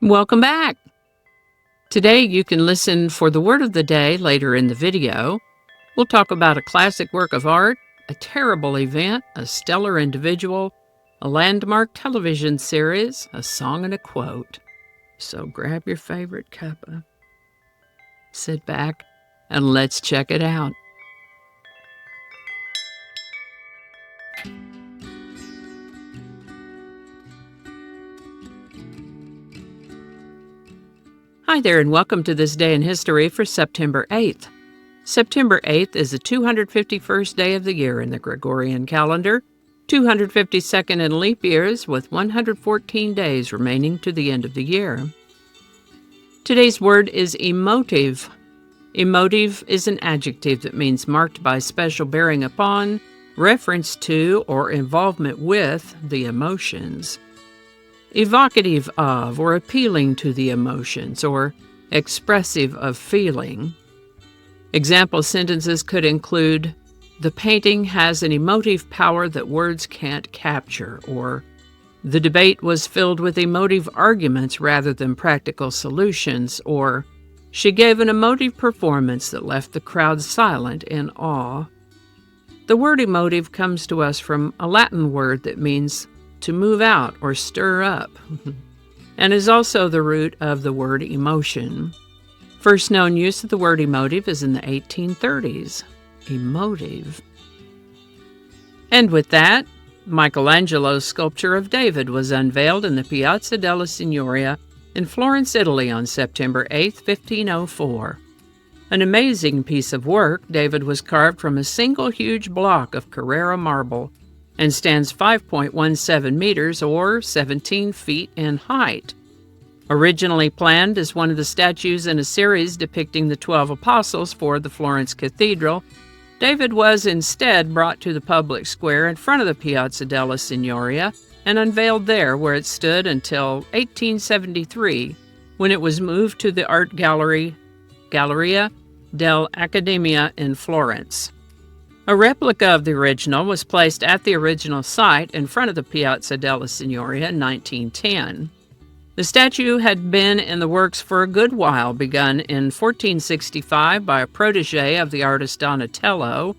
Welcome back. Today you can listen for the word of the day later in the video. We'll talk about a classic work of art, a terrible event, a stellar individual, a landmark television series, a song, and a quote. So grab your favorite cuppa, sit back, and let's check it out. Hi there, and welcome to this day in history for September 8th. September 8th is the 251st day of the year in the Gregorian calendar, 252nd in leap years, with 114 days remaining to the end of the year. Today's word is emotive. Emotive is an adjective that means marked by special bearing upon, reference to, or involvement with the emotions. Evocative of or appealing to the emotions, or expressive of feeling. Example sentences could include, the painting has an emotive power that words can't capture, or the debate was filled with emotive arguments rather than practical solutions, or she gave an emotive performance that left the crowd silent in awe. The word emotive comes to us from a Latin word that means to move out or stir up, and is also the root of the word emotion. First known use of the word emotive is in the 1830s. Emotive. And with that, Michelangelo's sculpture of David was unveiled in the Piazza della Signoria in Florence, Italy on September 8, 1504. An amazing piece of work, David was carved from a single huge block of Carrara marble and stands 5.17 meters or 17 feet in height. Originally planned as one of the statues in a series depicting the 12 apostles for the Florence Cathedral, David was instead brought to the public square in front of the Piazza della Signoria and unveiled there, where it stood until 1873, when it was moved to the art gallery Galleria dell'Accademia in Florence. A replica of the original was placed at the original site in front of the Piazza della Signoria in 1910. The statue had been in the works for a good while, begun in 1465 by a protege of the artist Donatello.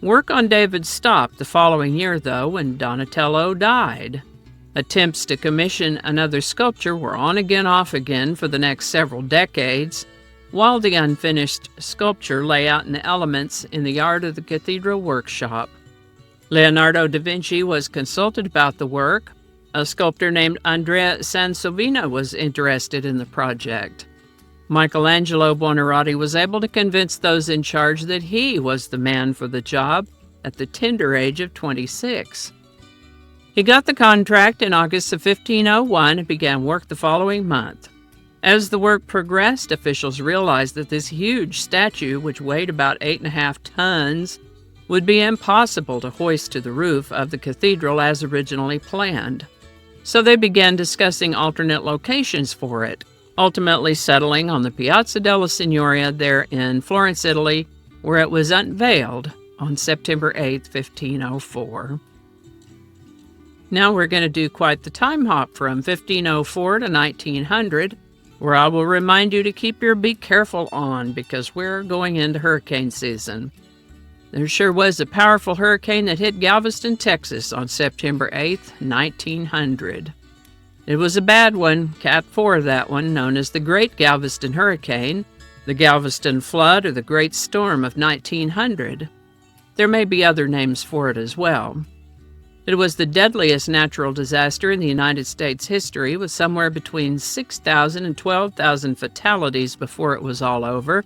Work on David stopped the following year, though, when Donatello died. Attempts to commission another sculpture were on again, off again for the next several decades, while the unfinished sculpture lay out in the elements in the yard of the cathedral workshop. Leonardo da Vinci was consulted about the work. A sculptor named Andrea Sansovino was interested in the project. Michelangelo Buonarroti was able to convince those in charge that he was the man for the job at the tender age of 26. He got the contract in August of 1501 and began work the following month. As the work progressed, officials realized that this huge statue, which weighed about 8.5 tons, would be impossible to hoist to the roof of the cathedral as originally planned. So they began discussing alternate locations for it, ultimately settling on the Piazza della Signoria there in Florence, Italy, where it was unveiled on September 8, 1504. Now we're going to do quite the time hop from 1504 to 1900, where I will remind you to keep your be careful on, because we're going into hurricane season. There sure was a powerful hurricane that hit Galveston, Texas on September 8th, 1900. It was a bad one, Cat 4 that one, known as the Great Galveston Hurricane, the Galveston Flood, or the Great Storm of 1900. There may be other names for it as well. It was the deadliest natural disaster in the United States history, with somewhere between 6,000 and 12,000 fatalities before it was all over.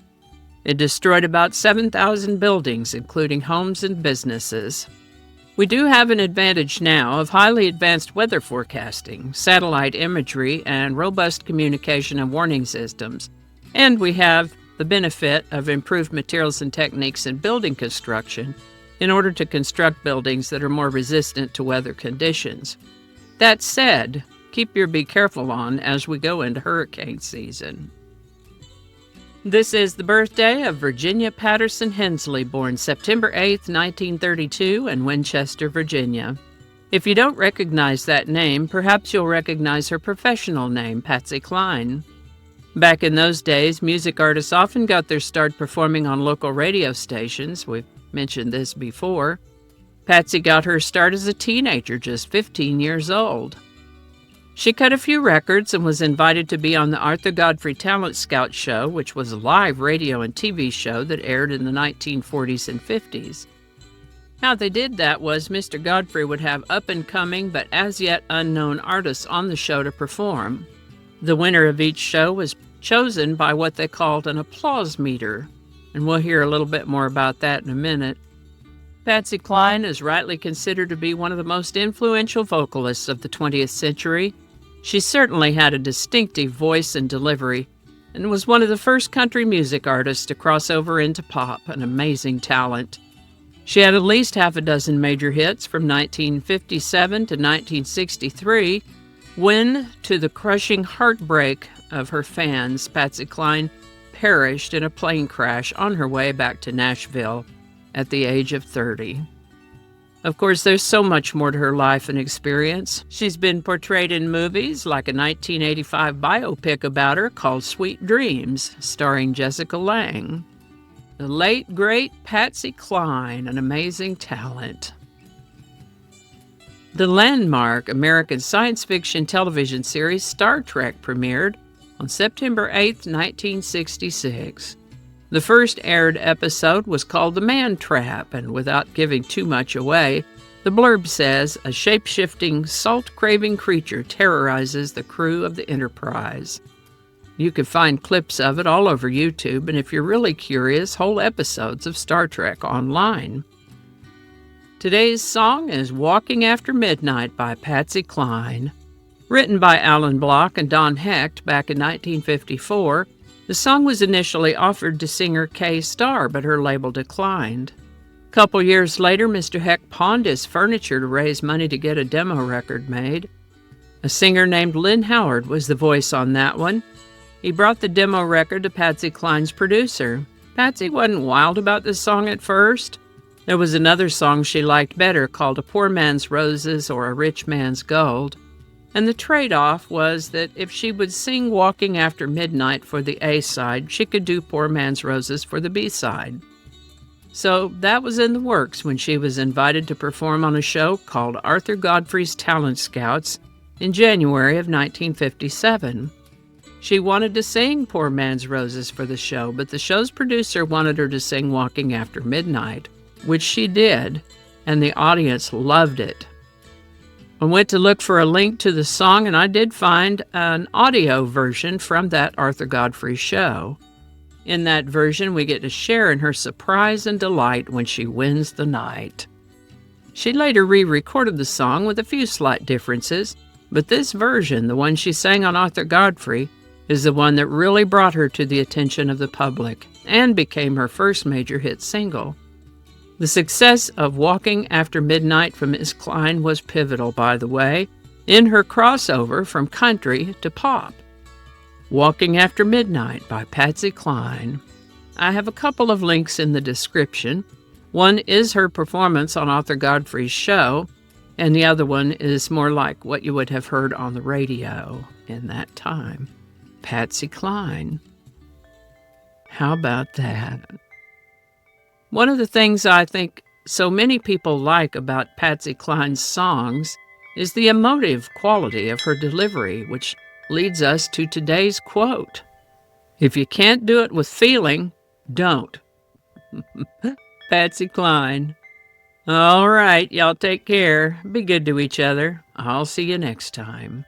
It destroyed about 7,000 buildings, including homes and businesses. We do have an advantage now of highly advanced weather forecasting, satellite imagery, and robust communication and warning systems. And we have the benefit of improved materials and techniques in building construction in order to construct buildings that are more resistant to weather conditions. That said, keep your be careful on as we go into hurricane season. This is the birthday of Virginia Patterson Hensley, born September 8, 1932, in Winchester, Virginia. If you don't recognize that name, perhaps you'll recognize her professional name, Patsy Cline. Back in those days, music artists often got their start performing on local radio stations. We've mentioned this before. Patsy got her start as a teenager, just 15 years old. She cut a few records and was invited to be on the Arthur Godfrey Talent Scout Show, which was a live radio and TV show that aired in the 1940s and 50s. How they did that was Mr. Godfrey would have up-and-coming but as yet unknown artists on the show to perform. The winner of each show was chosen by what they called an applause meter, and we'll hear a little bit more about that in a minute. Patsy Cline is rightly considered to be one of the most influential vocalists of the 20th century. She certainly had a distinctive voice and delivery, and was one of the first country music artists to cross over into pop, an amazing talent. She had at least half a dozen major hits from 1957 to 1963, when, to the crushing heartbreak of her fans, Patsy Cline perished in a plane crash on her way back to Nashville at the age of 30. Of course, there's so much more to her life and experience. She's been portrayed in movies like a 1985 biopic about her called Sweet Dreams, starring Jessica Lange. The late, great Patsy Cline, an amazing talent. The landmark American science fiction television series Star Trek premiered on September 8, 1966. The first aired episode was called The Man Trap, and without giving too much away, the blurb says, a shape-shifting, salt-craving creature terrorizes the crew of the Enterprise. You can find clips of it all over YouTube, and if you're really curious, whole episodes of Star Trek online. Today's song is Walking After Midnight by Patsy Cline. Written by Alan Block and Don Hecht back in 1954, the song was initially offered to singer Kay Starr, but her label declined. A couple years later, Mr. Hecht pawned his furniture to raise money to get a demo record made. A singer named Lynn Howard was the voice on that one. He brought the demo record to Patsy Cline's producer. Patsy wasn't wild about this song at first. There was another song she liked better called A Poor Man's Roses or A Rich Man's Gold. And the trade-off was that if she would sing Walking After Midnight for the A-side, she could do Poor Man's Roses for the B-side. So that was in the works when she was invited to perform on a show called Arthur Godfrey's Talent Scouts in January of 1957. She wanted to sing Poor Man's Roses for the show, but the show's producer wanted her to sing Walking After Midnight, which she did, and the audience loved it. I went to look for a link to the song, and I did find an audio version from that Arthur Godfrey show. In that version, we get to share in her surprise and delight when she wins the night. She later re-recorded the song with a few slight differences, but this version, the one she sang on Arthur Godfrey, is the one that really brought her to the attention of the public and became her first major hit single. The success of Walking After Midnight from Miss Cline was pivotal, by the way, in her crossover from country to pop. Walking After Midnight by Patsy Cline. I have a couple of links in the description. One is her performance on Arthur Godfrey's show, and the other one is more like what you would have heard on the radio in that time. Patsy Cline. How about that? One of the things I think so many people like about Patsy Cline's songs is the emotive quality of her delivery, which leads us to today's quote. If you can't do it with feeling, don't. Patsy Cline. All right, y'all take care. Be good to each other. I'll see you next time.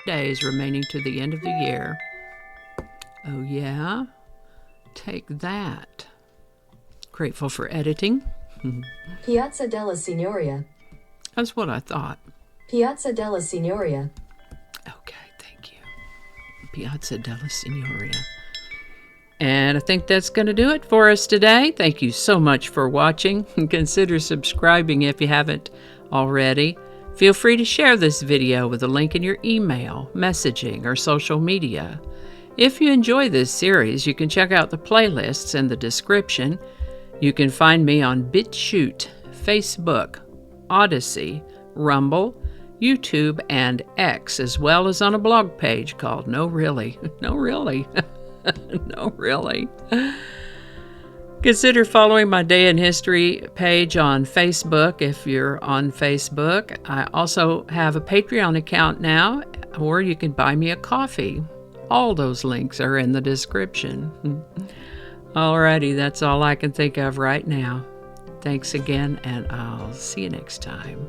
Days remaining to the end of the year. Oh, yeah? Take that. Grateful for editing. Piazza della Signoria. That's what I thought. Piazza della Signoria. Okay, thank you. Piazza della Signoria. And I think that's going to do it for us today. Thank you so much for watching. Consider subscribing if you haven't already. Feel free to share this video with a link in your email, messaging, or social media. If you enjoy this series, you can check out the playlists in the description. You can find me on BitChute, Facebook, Odyssey, Rumble, YouTube, and X, as well as on a blog page called No Really, No Really, No Really. Consider following my Day in History page on Facebook if you're on Facebook. I also have a Patreon account now, or you can buy me a coffee. All those links are in the description. Alrighty, that's all I can think of right now. Thanks again, and I'll see you next time.